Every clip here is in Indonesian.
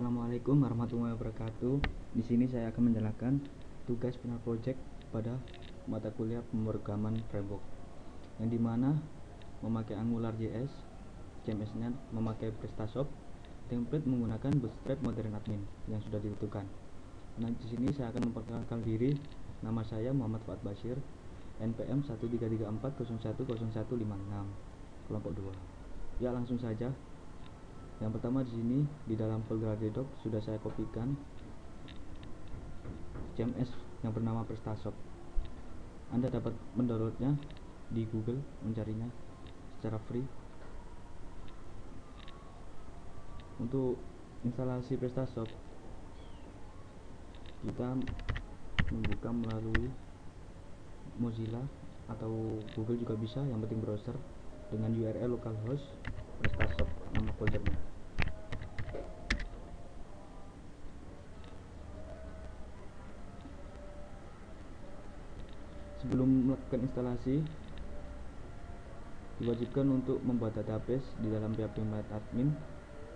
Assalamualaikum warahmatullahi wabarakatuh. Di sini saya akan menjelaskan tugas final project pada mata kuliah pemrograman framework, yang dimana memakai AngularJS, CMS-nya memakai PrestaShop, template menggunakan Bootstrap Modern Admin yang sudah ditentukan. Nah, di sini saya akan memperkenalkan diri. Nama saya Muhammad Fuad Bashir, NPM 13340100156, kelompok 2. Ya, langsung saja. Yang pertama, di sini di dalam folder Doc sudah saya kopikan CMS yang bernama PrestaShop. Anda dapat mendownloadnya di Google, mencarinya secara free. Untuk instalasi PrestaShop, kita membuka melalui Mozilla atau Google juga bisa, yang penting browser, dengan URL localhost PrestaShop, nama foldernya. Sebelum melakukan instalasi, diwajibkan untuk membuat database di dalam php-myadmin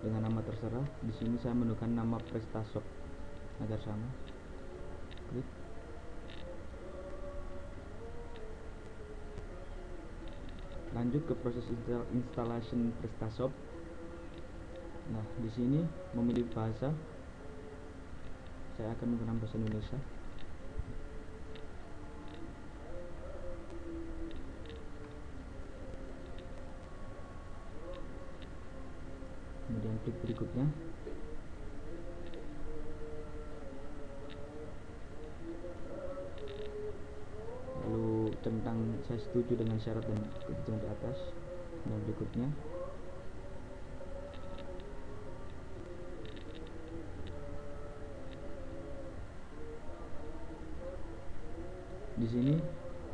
dengan nama terserah. Di sini saya menemukan nama PrestaShop agar sama. Klik. Lanjut ke proses installation PrestaShop. Nah, di sini memilih bahasa. Saya akan menggunakan bahasa Indonesia. Kemudian klik berikutnya. Lalu centang saya setuju dengan syarat dan ketentuan di atas. Dan berikutnya di sini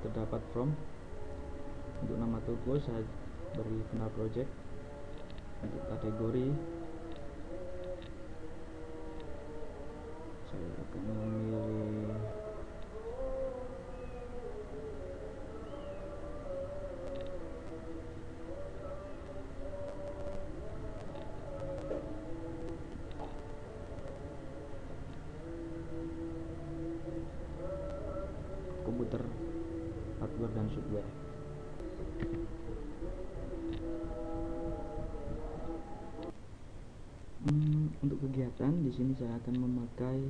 terdapat from. Untuk nama toko saya beri final project. Untuk kategori saya akan memilih komputer, hardware dan software. Untuk kegiatan di sini saya akan memakai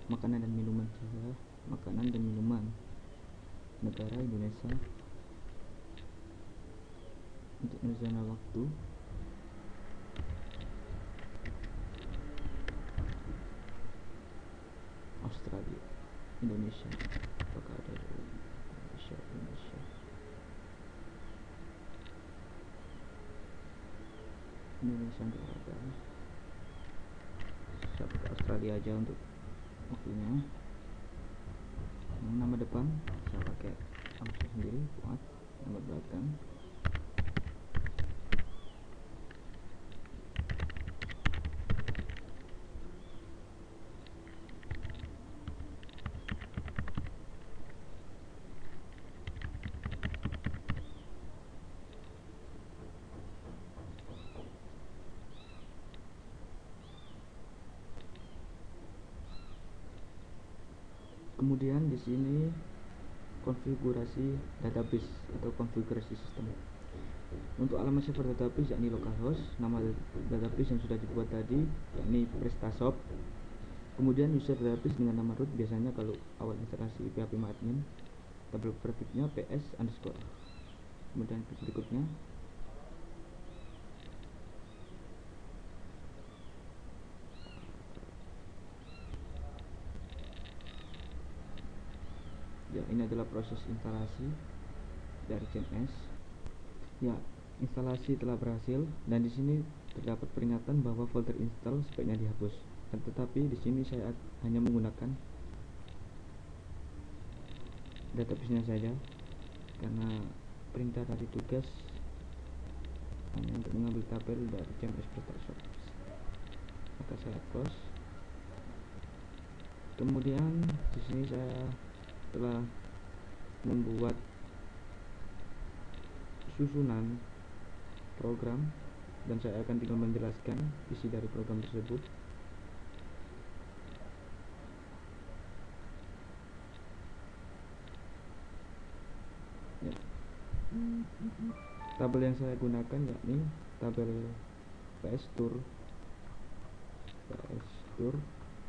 makanan dan minuman juga. Makanan dan minuman negara Indonesia. Untuk rencana waktu, Australia, Indonesia. Apakah ada Indonesia? Indonesia nggak ada. Saya pakai Australia aja untuk waktunya. Nama depan saya pakai langsung sendiri, Fuad. Nama belakang kemudian di sini konfigurasi database atau konfigurasi sistem. Untuk alamat server database yakni localhost, nama database yang sudah dibuat tadi yakni PrestaShop. Kemudian user database dengan nama root, biasanya kalau awal instalasi php-myadmin, tabel prefixnya ps_. Kemudian berikutnya ya, ini adalah proses instalasi dari CMS. Ya, instalasi telah berhasil dan di sini terdapat peringatan bahwa folder install sebaiknya dihapus. Tetapi di sini saya hanya menggunakan database-nya saja karena perintah dari tugas hanya untuk mengambil tabel dari CMS PrestaShop. Maka saya close. Kemudian di sini saya telah membuat susunan program dan saya akan tinggal menjelaskan isi dari program tersebut. Ya. Tabel yang saya gunakan yakni tabel PS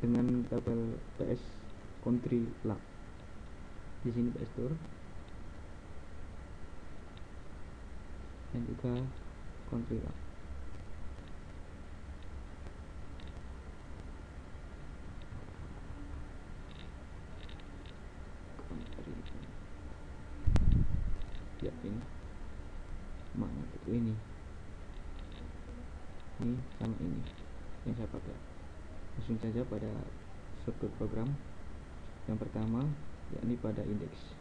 dengan tabel PS Country Lab. Di sini PS Tour dan juga Country Lab. Ya, ini mana itu ini sama ini yang saya pakai. Langsung saja pada shortcut program. Yang pertama yakni pada indeks.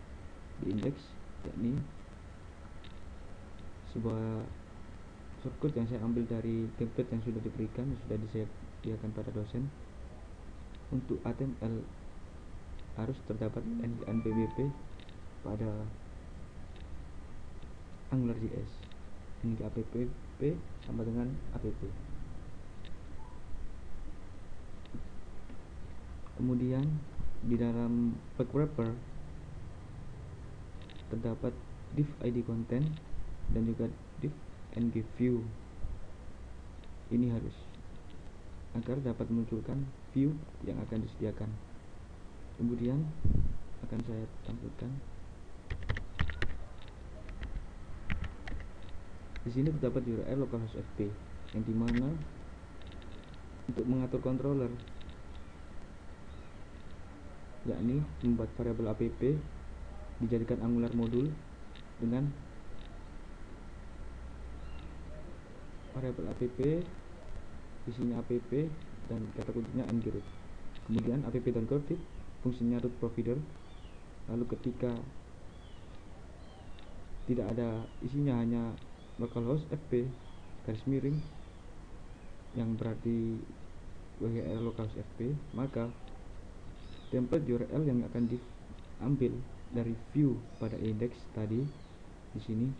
Di indeks yakni sebuah shortcut yang saya ambil dari template yang sudah diberikan, yang sudah disediakan pada dosen. Untuk HTML harus terdapat NBBP pada AngularJS. Ini app sama dengan app. Kemudian di dalam back wrapper terdapat div id content dan juga div ng view. Ini harus agar dapat memunculkan view yang akan disediakan. Kemudian akan saya tampilkan. Di sini terdapat URL localhost fp yang dimana untuk mengatur controller, yakni membuat variabel app dijadikan Angular modul dengan variabel app, isinya app dan kata kuncinya ngroot. Kemudian app.config fungsinya root provider. Lalu ketika tidak ada isinya, hanya localhost fp garis miring yang berarti WGR localhost fp, maka template URL yang akan diambil dari view pada index tadi di sini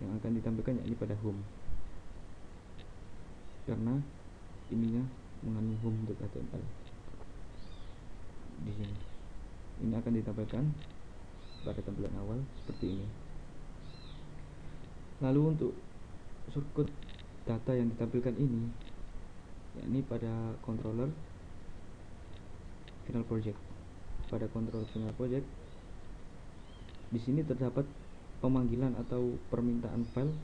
yang akan ditampilkan yakni pada home, karena ininya mengandung home.html. Di sini ini akan ditampilkan pada tampilan awal seperti ini. Lalu untuk shortcut data yang ditampilkan ini yakni pada controller final project. Pada controller final project di sini terdapat pemanggilan atau permintaan file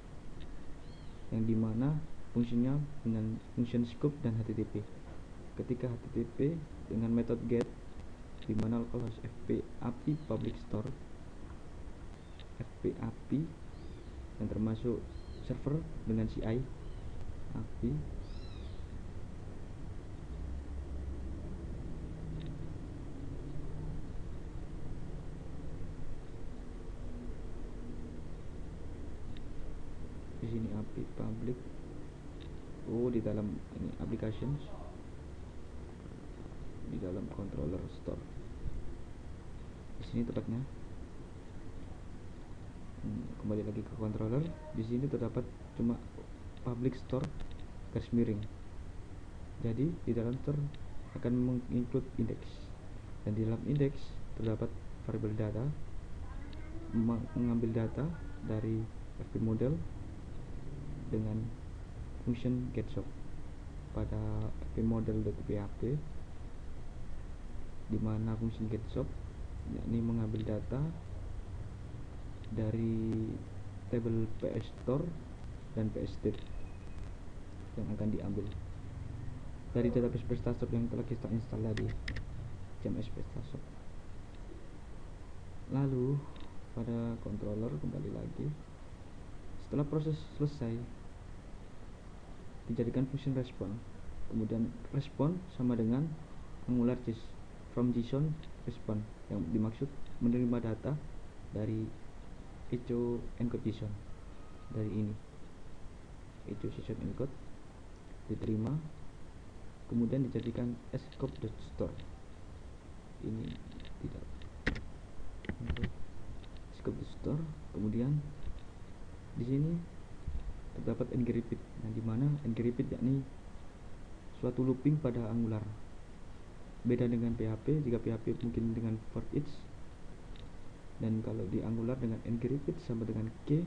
yang dimana fungsinya dengan function scope dan http. Ketika http dengan metode get, dimana localhost fp api public store fp api yang termasuk server dengan CI api di sini api public. Di dalam ini applications, di dalam controller store. Di sini tepatnya. Kembali lagi ke controller. Di sini terdapat cuma public store garis miring. Jadi di dalam store akan menginclude index, dan di dalam index terdapat variabel data, mengambil data dari fp model dengan function getShop. Pada fp model.php di mana function getShop yakni mengambil data dari tabel PS Store dan PS State yang akan diambil dari database PrestaShop yang telah kita install tadi, CMS PrestaShop. Lalu pada controller kembali lagi, setelah proses selesai dijadikan function respond. Kemudian respond sama dengan AngularJS from JSON respond, yang dimaksud menerima data dari echo encode JSON. Dari ini echo JSON encode diterima, kemudian dijadikan scope.store. Ini tidak scope.store. Kemudian di sini terdapat ng-repeat, yang dimana ng-repeat yakni suatu looping pada Angular. Beda dengan PHP, jika PHP mungkin dengan for each, dan kalau di Angular dengan ng-repeat sama dengan k,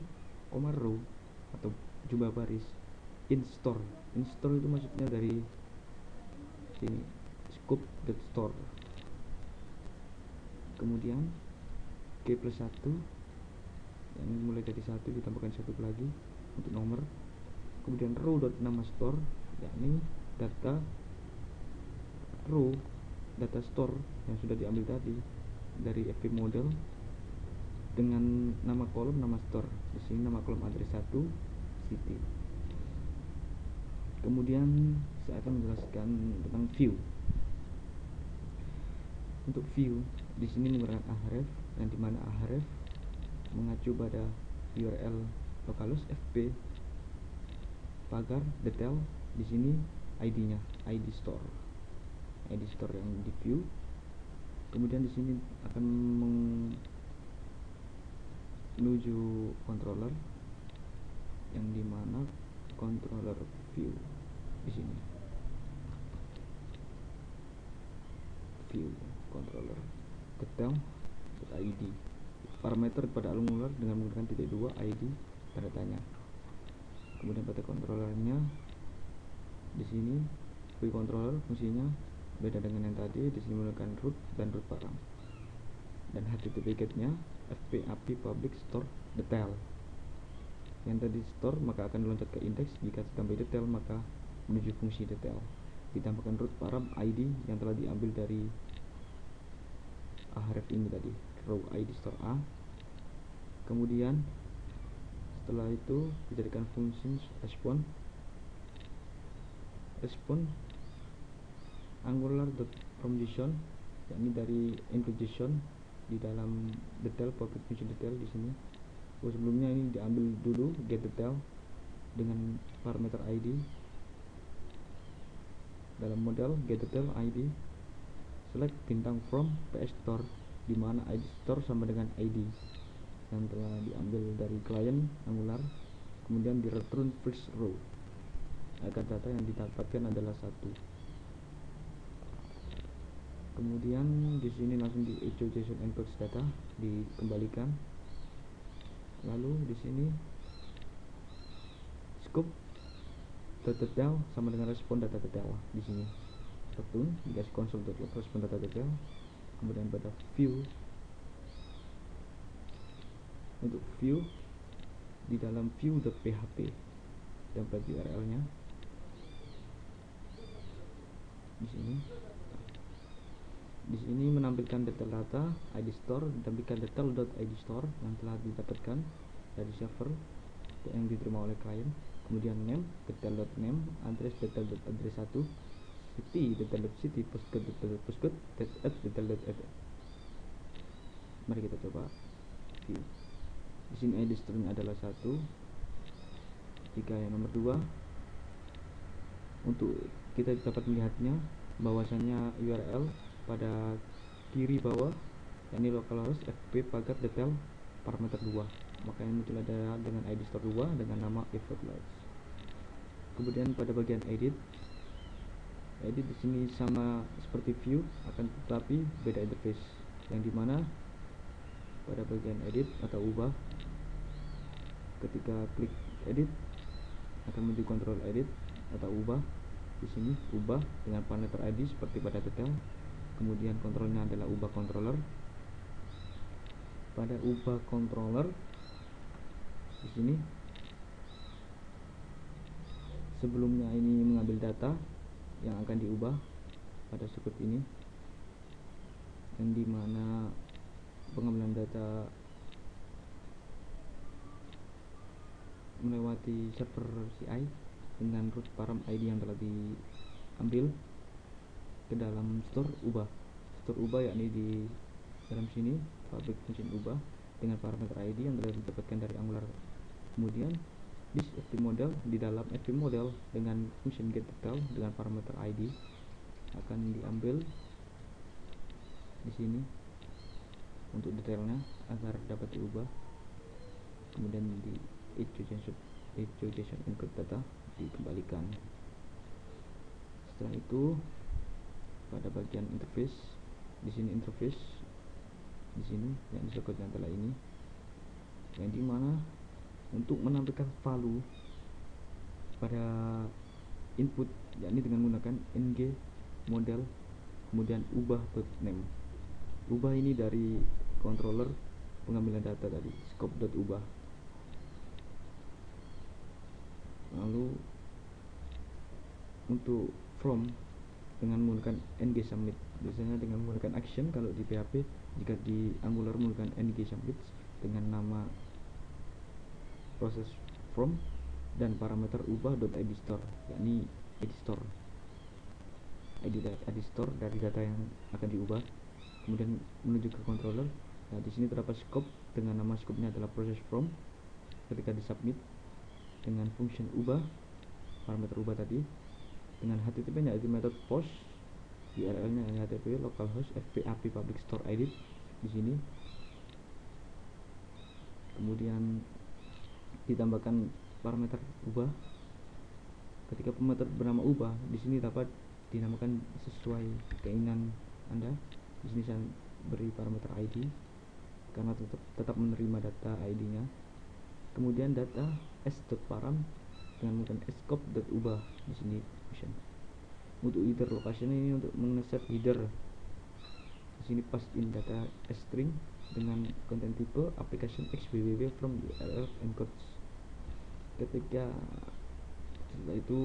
row atau jumlah baris. Install itu maksudnya dari sini, scope.store. Kemudian k plus 1 yang mulai dari 1 ditambahkan 1 lagi untuk nomor. Kemudian row.nama store yakni data row, data store yang sudah diambil tadi dari fp model dengan nama kolom, nama store. Di sini nama kolom address 1 city. Kemudian saya akan menjelaskan tentang view. Untuk view di sini menggunakan ahref, yang dimana ahref mengacu pada URL localhost fp pagar detail. Di sini ID-nya, ID store yang di view. Kemudian di sini akan menuju controller, yang dimana controller view di sini, view controller detail.id, parameter pada Angular dengan menggunakan titik 2 ID tanda tanya. Kemudian pada controllernya di sini view controller fungsinya beda dengan yang tadi. Di sini menggunakan root dan root param, dan HTTP get-nya fp api public store detail. Yang tadi store maka akan loncat ke index, jika ditambah detail maka menuju fungsi detail. Ditambahkan root param ID yang telah diambil dari ahref ini tadi, row ID store A. Kemudian setelah itu dijadikan fungsi respon angular.fromJSON, yakni dari input JSON di dalam detail public function detail di sini. Sebelumnya ini diambil dulu get detail dengan parameter ID dalam model get detail ID, select bintang from ps store, di mana ID store sama dengan ID yang telah diambil dari klien Angular. Kemudian di return first row agar data yang didapatkan adalah 1. Kemudian di sini langsung di echo JSON inbox data dikembalikan. Lalu di sini scope data detail sama dengan respon data detail. Di sini return dikasih console.log respon data detail. Kemudian pada view, untuk view di dalam view.php template URL-nya di sini menampilkan detail data ID store, ditampilkan detail.id store yang telah didapatkan dari server yang diterima oleh klien. Kemudian name detail.name, address detail.address 1, city detail.city, postcode detail.postcode, detail.add. Mari kita coba view. Di sini ID store-nya adalah 1. Jika yang nomor 2, untuk kita dapat melihatnya bahwasanya URL pada kiri bawah yakni localhost fp pagar detail parameter 2, maka yang muncul ada dengan ID store 2 dengan nama effort lights. Kemudian pada bagian edit di sini sama seperti view, akan tetapi beda interface, yang dimana pada bagian edit atau ubah, ketika klik edit akan menuju control edit atau ubah. Di sini ubah dengan parameter ID seperti pada detail. Kemudian kontrolnya adalah ubah controller. Pada ubah controller di sini sebelumnya ini mengambil data yang akan diubah pada script ini, yang dimana pengambilan data melewati server CI dengan root param ID yang telah diambil ke dalam store ubah yakni di dalam sini public function ubah dengan parameter ID yang telah didapatkan dari Angular. Kemudian this fp model, di dalam fp model dengan function get detail dengan parameter ID akan diambil di sini untuk detailnya agar dapat diubah. Kemudian di echo JSON echo JSON encode data dikembalikan. Setelah itu pada bagian interface, di sini interface, di sini yang disebut yang telah ini, yang dimana untuk menampilkan value pada input, yakni dengan menggunakan ng model, kemudian ubah name. Ubah ini dari controller pengambilan data tadi, scope.ubah. Lalu untuk from dengan menggunakan ng submit, biasanya dengan menggunakan action kalau di PHP, jika di Angular menggunakan ng submit dengan nama proses from dan parameter ubah.id store, yakni id store, id store dari data yang akan diubah, kemudian menuju ke controller. Nah, di sini terdapat scope dengan nama scope-nya adalah process from. Ketika disubmit dengan function ubah, parameter ubah tadi, dengan HTTP-nya itu method post, URL-nya HTTP localhost fpapi public store edit di sini. Kemudian ditambahkan parameter ubah. Ketika parameter bernama ubah, di sini dapat dinamakan sesuai keinginan Anda. Di sini saya beri parameter ID karena tetap menerima data ID-nya. Kemudian data s.param dengan menggunakan scope.ubah di sini function. Untuk header location ini untuk mengeset header. Di sini pass in data string dengan konten tipe application xwww from URL encodes. Ketika setelah itu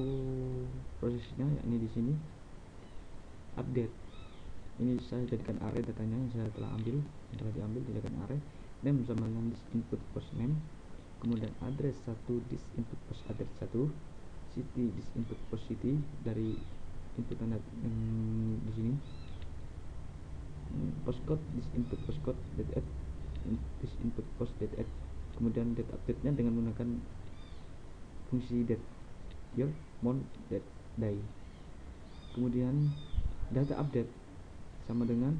prosesnya, yakni di sini update. Ini saya jadikan array datanya yang saya telah ambil, yang telah diambil jadikan array. Name sama dengan input post name, kemudian address 1 this input post address 1, city this input post city dari input tanda di sini, postcode this input postcode date add this input post date add, kemudian date update-nya dengan menggunakan fungsi date year month date day. Kemudian data update sama dengan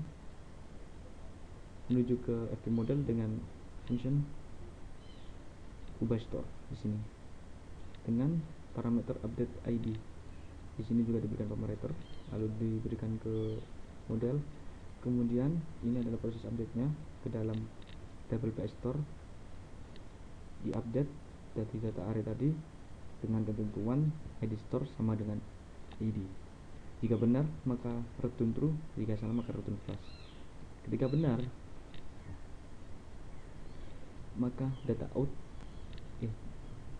menuju ke FP model dengan function ubah store di sini dengan parameter update ID. Di sini juga diberikan parameter, lalu diberikan ke model. Kemudian ini adalah proses update-nya ke dalam WPS store, diupdate dari data array tadi dengan ketentuan ID store sama dengan ID. Jika benar maka return true, jika salah maka return false. Ketika benar maka data out,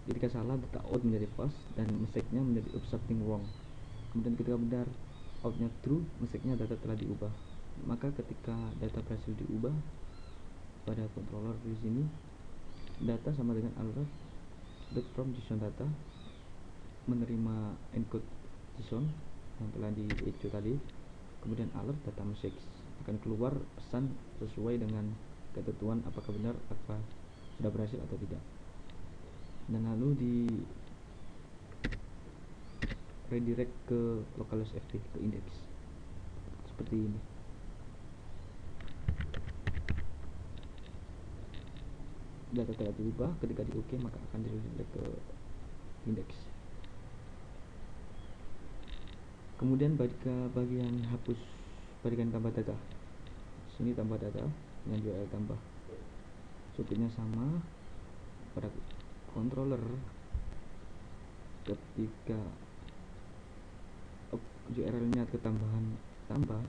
ketika salah data out menjadi false dan message-nya menjadi something wrong. Kemudian ketika benar outnya true, message-nya data telah diubah. Maka ketika data berhasil diubah pada controller di sini, data sama dengan alert from JSON data menerima encode JSON yang telah di echo tadi. Kemudian alert data message akan keluar pesan sesuai dengan ketentuan apakah benar, apa sudah berhasil atau tidak. Dan lalu di redirect ke localhost fp, ke index seperti ini. Data telah diubah, ketika di OK maka akan di redirect ke index. Kemudian bagian hapus, bagian tambah data. Sini tambah data dengan URL tambah. Strukturnya sama pada controller. Ketika URL-nya ketambahan tambah,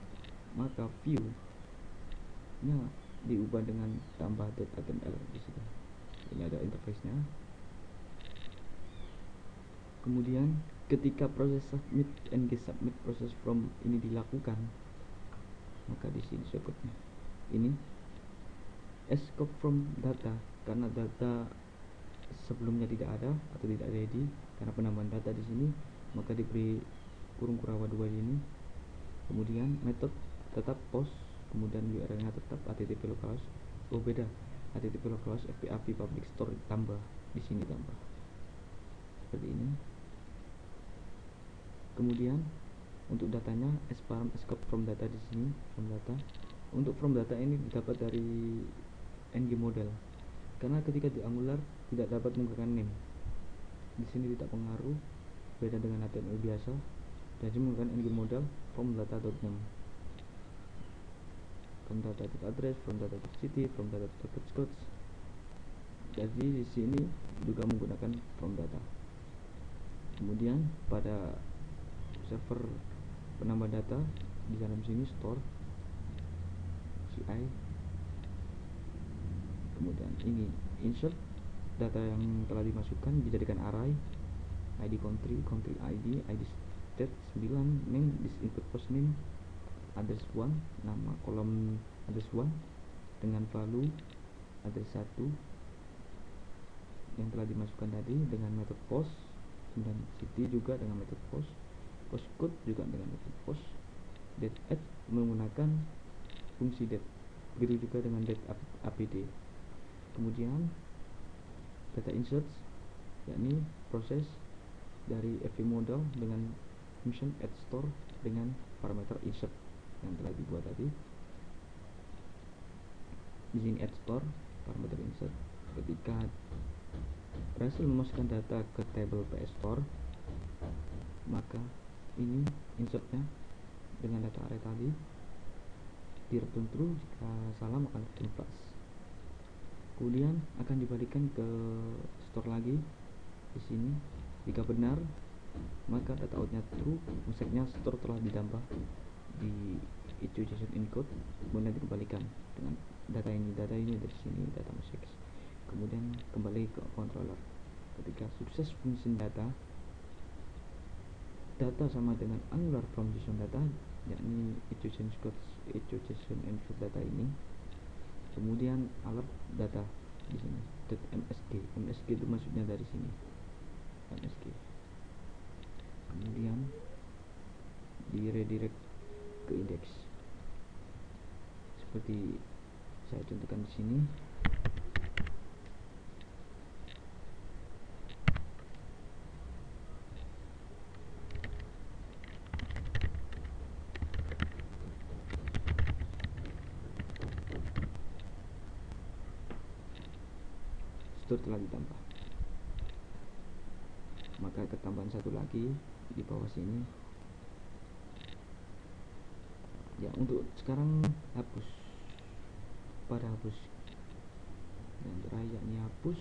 maka view-nya diubah dengan tambah.html di sini. Ini ada interface-nya. Kemudian ketika proses submit ng submit proses from ini dilakukan, maka di sini shortcut-nya ini scope from data, karena data sebelumnya tidak ada atau tidak ready karena penambahan data di sini, maka diberi kurung kurawa 2 ini. Kemudian method tetap post, kemudian URL-nya tetap http localhost. Oh beda, http localhost fpapi public store tambah di sini, tambah seperti ini. Kemudian untuk datanya sparm scope from data di sini, from data. Untuk from data ini didapat dari ng model, karena ketika di Angular tidak dapat menggunakan name. di sini tidak pengaruh, beda dengan HTML biasa. Dan ini menggunakan ng model from data.name, from data.address, from data.city, from data.postcodes. Jadi di sini juga menggunakan from data. Kemudian pada server penambah data di dalam sini store CI. Kemudian ini insert data yang telah dimasukkan dijadikan array, ID country, country ID, ID state 9, name, this input post name, address 1, nama kolom address 1 dengan value address 1 yang telah dimasukkan tadi dengan metode post, dan city juga dengan metode post, postcode juga dengan metode post, date add menggunakan fungsi date, begitu juga dengan date apd. Kemudian data insert, yakni proses dari fv model dengan function add store dengan parameter insert yang telah dibuat tadi. Di sini add store parameter insert. Ketika berhasil memasukkan data ke table ps store, maka ini insertnya dengan data array tadi di return true, jika salah maka return false. Kemudian akan dibalikkan ke store lagi. Di sini jika benar maka data outnya true, maksudnya store telah ditambah di JSON encode, kemudian dikembalikan dengan data ini dari sini data musik. Kemudian kembali ke controller. Ketika sukses fungsi data sama dengan Angular from JSON data, yakni JSON encode data ini. Kemudian alert data di sini .msg itu maksudnya dari sini msg. Kemudian di redirect ke index seperti saya contohkan di sini. Store telah ditambah, maka ketambahan satu lagi di bawah sini. Ya, untuk sekarang hapus, pada hapus yang terakhir yakni hapus,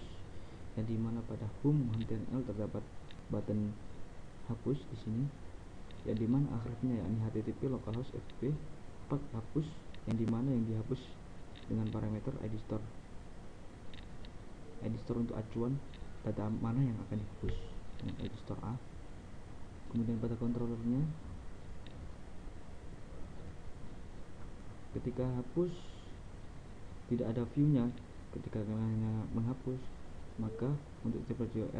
yang dimana pada home HTML terdapat button hapus di sini, yang dimana akhirnya yakni http localhost fp part hapus, yang dimana yang dihapus dengan parameter id store untuk acuan data mana yang akan dihapus dengan id store a. Kemudian pada controllernya, ketika hapus tidak ada view-nya, ketika hanya menghapus, maka untuk tpjor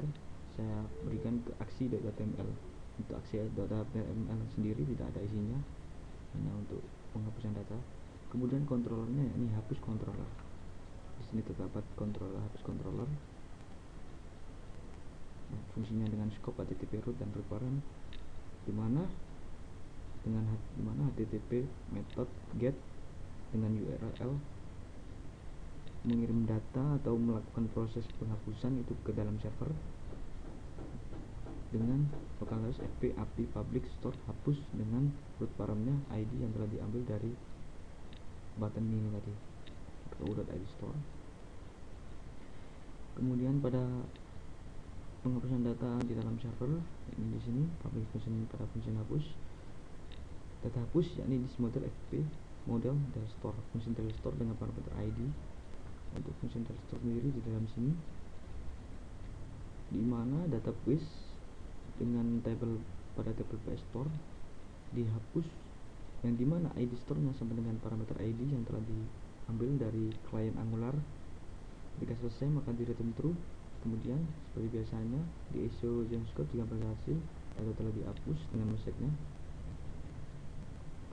saya berikan ke aksi.html. Untuk aksi.html sendiri tidak ada isinya, hanya untuk penghapusan data. Kemudian controllernya yakni hapus controller. Di sini terdapat controller hapus controller. Nah, fungsinya dengan scope http root dan root parent, dimana http method get dengan URL mengirim data atau melakukan proses penghapusan itu ke dalam server dengan localhost fp api public store hapus dengan root parentnya id yang telah diambil dari button ini tadi, id store. Kemudian pada penghapusan data di dalam server, ini di sini public function pada fungsi hapus, data hapus yakni this model fp model dari store, fungsi dari store dengan parameter id. Untuk fungsi dari store sendiri di dalam sini, di mana database dengan table pada table ps store dihapus, yang dimana id store nya sama dengan parameter id yang telah diambil dari klien Angular. Jika selesai maka di return true. Kemudian seperti biasanya di issue JSON jika berhasil data telah dihapus dengan message-nya.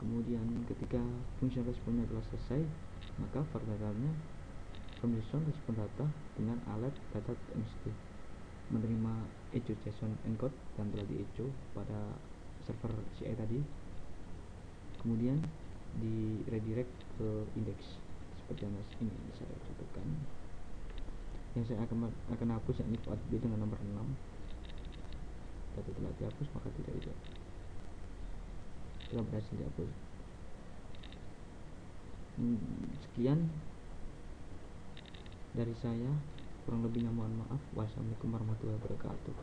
Kemudian ketika fungsi responnya telah selesai, maka var datanya from JSON respon data dengan alert data.txt menerima echo JSON encode dan telah di echo pada server CI tadi. Kemudian di redirect ke index seperti yang ini saya contohkan. Yang saya akan hapus yakni b dengan nomor 6. data telah dihapus maka tidak telah berhasil dihapus. Sekian dari saya, kurang lebihnya mohon maaf. Wassalamualaikum warahmatullahi wabarakatuh.